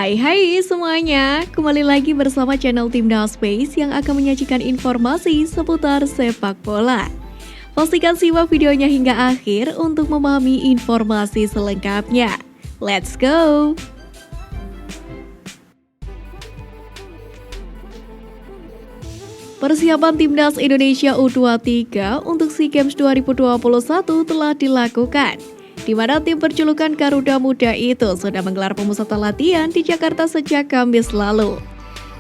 Hai semuanya, kembali lagi bersama channel Timnas Space yang akan menyajikan informasi seputar sepak bola. Pastikan simak videonya hingga akhir untuk memahami informasi selengkapnya. Let's go! Persiapan Timnas Indonesia U23 untuk SEA Games 2021 telah dilakukan, di mana tim berjulukan Garuda Muda itu sudah menggelar pemusatan latihan di Jakarta sejak Kamis lalu.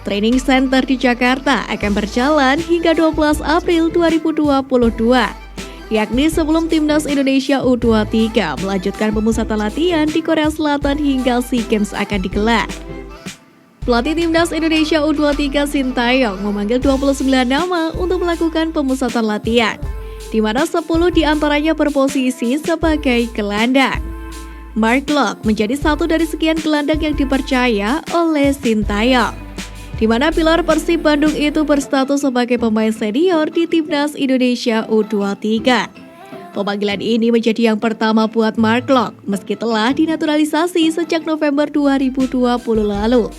Training Center di Jakarta akan berjalan hingga 12 April 2022, yakni sebelum Timnas Indonesia U23 melanjutkan pemusatan latihan di Korea Selatan hingga SEA Games akan digelar. Pelatih Timnas Indonesia U23 Sintayong memanggil 29 nama untuk melakukan pemusatan latihan, di mana 10 diantaranya berposisi sebagai gelandang. Mark Locke menjadi satu dari sekian gelandang yang dipercaya oleh Sintayong, di mana pilar Persib Bandung itu berstatus sebagai pemain senior di Timnas Indonesia U23. Pemanggilan ini menjadi yang pertama buat Mark Locke, meski telah dinaturalisasi sejak November 2020 lalu.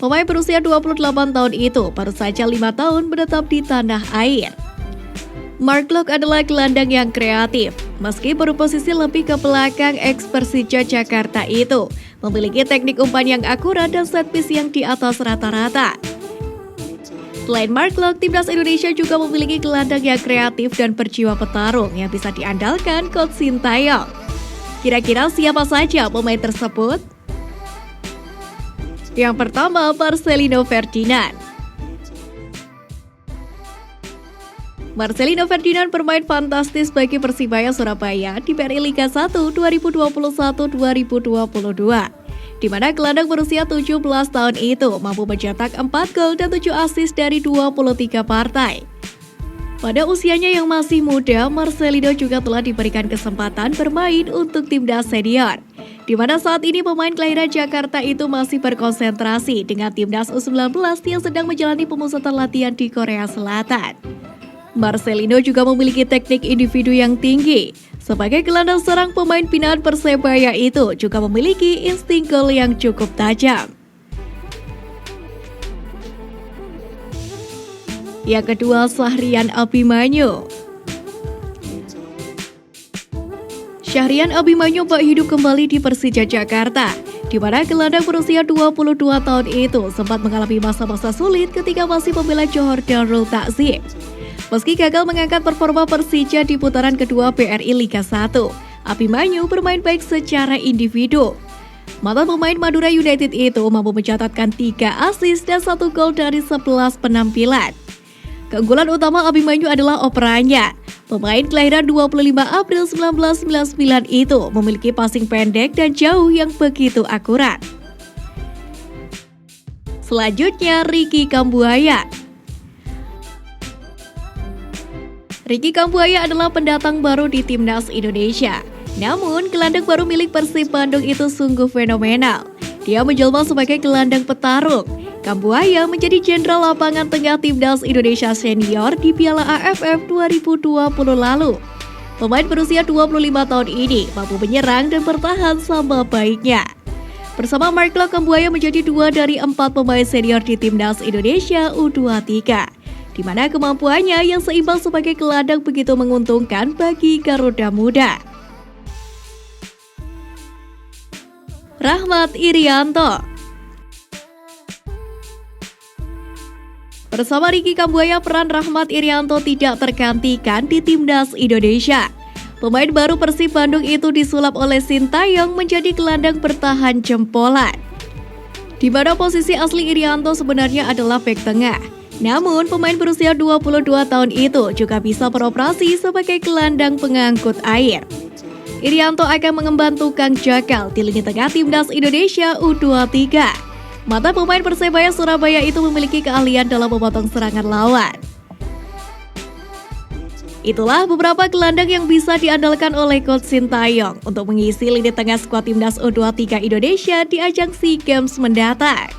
Pemain berusia 28 tahun itu baru saja 5 tahun menetap di tanah air. Mark Locke adalah gelandang yang kreatif, meski berposisi lebih ke belakang Persija Jakarta itu memiliki teknik umpan yang akurat dan set piece yang di atas rata-rata. Selain Mark Locke, Timnas Indonesia juga memiliki gelandang yang kreatif dan berjiwa petarung yang bisa diandalkan Coach Sintayong. Kira-kira siapa saja pemain tersebut? Yang pertama, Marcelino Ferdinand. Marcelino Ferdinand bermain fantastis bagi Persibaya Surabaya di BRI Liga 1 2021-2022, di mana gelandang berusia 17 tahun itu mampu mencetak 4 gol dan 7 assist dari 23 partai. Pada usianya yang masih muda, Marcelino juga telah diberikan kesempatan bermain untuk timnas senior, di mana saat ini pemain kelahiran Jakarta itu masih berkonsentrasi dengan timnas U19 yang sedang menjalani pemusatan latihan di Korea Selatan. Marcelino juga memiliki teknik individu yang tinggi. Sebagai gelandang serang, pemain binaan Persebaya itu juga memiliki insting gol yang cukup tajam. Yang kedua, Syahrian Abimanyu. Syahrian Abimanyu bak hidup kembali di Persija Jakarta, di mana gelandang berusia 22 tahun itu sempat mengalami masa-masa sulit ketika masih membela Johor Darul Takzim. Meski gagal mengangkat performa Persija di putaran kedua BRI Liga 1, Abimanyu bermain baik secara individu. Mantan pemain Madura United itu mampu mencatatkan 3 assist dan 1 gol dari 11 penampilan. Keunggulan utama Abimanyu adalah operannya. Pemain kelahiran 25 April 1999 itu memiliki passing pendek dan jauh yang begitu akurat. Selanjutnya, Ricky Kambuaya. Ricky Kambuaya adalah pendatang baru di Timnas Indonesia. Namun, gelandang baru milik Persib Bandung itu sungguh fenomenal. Dia menjelma sebagai gelandang petarung. Kambuaya menjadi jenderal lapangan tengah Timnas Indonesia senior di Piala AFF 2020 lalu. Pemain berusia 25 tahun ini mampu menyerang dan bertahan sama baiknya. Bersama Mark Locke, Kambuaya menjadi 2 dari 4 pemain senior di Timnas Indonesia U23, di mana kemampuannya yang seimbang sebagai gelandang begitu menguntungkan bagi Garuda Muda. Rahmat Irianto. Bersama Ricky Kambuaya, peran Rahmat Irianto tidak tergantikan di Timnas Indonesia. Pemain baru Persib Bandung itu disulap oleh Sintayong menjadi gelandang bertahan jempolan, di mana posisi asli Irianto sebenarnya adalah bek tengah. Namun, pemain berusia 22 tahun itu juga bisa beroperasi sebagai gelandang pengangkut air. Irianto akan mengemban tukang jakal di lini tengah Timnas Indonesia U23. Mantan pemain Persebaya Surabaya itu memiliki keahlian dalam memotong serangan lawan. Itulah beberapa gelandang yang bisa diandalkan oleh Coach Sintayong untuk mengisi lini tengah skuad Timnas U23 Indonesia di ajang SEA Games mendatang.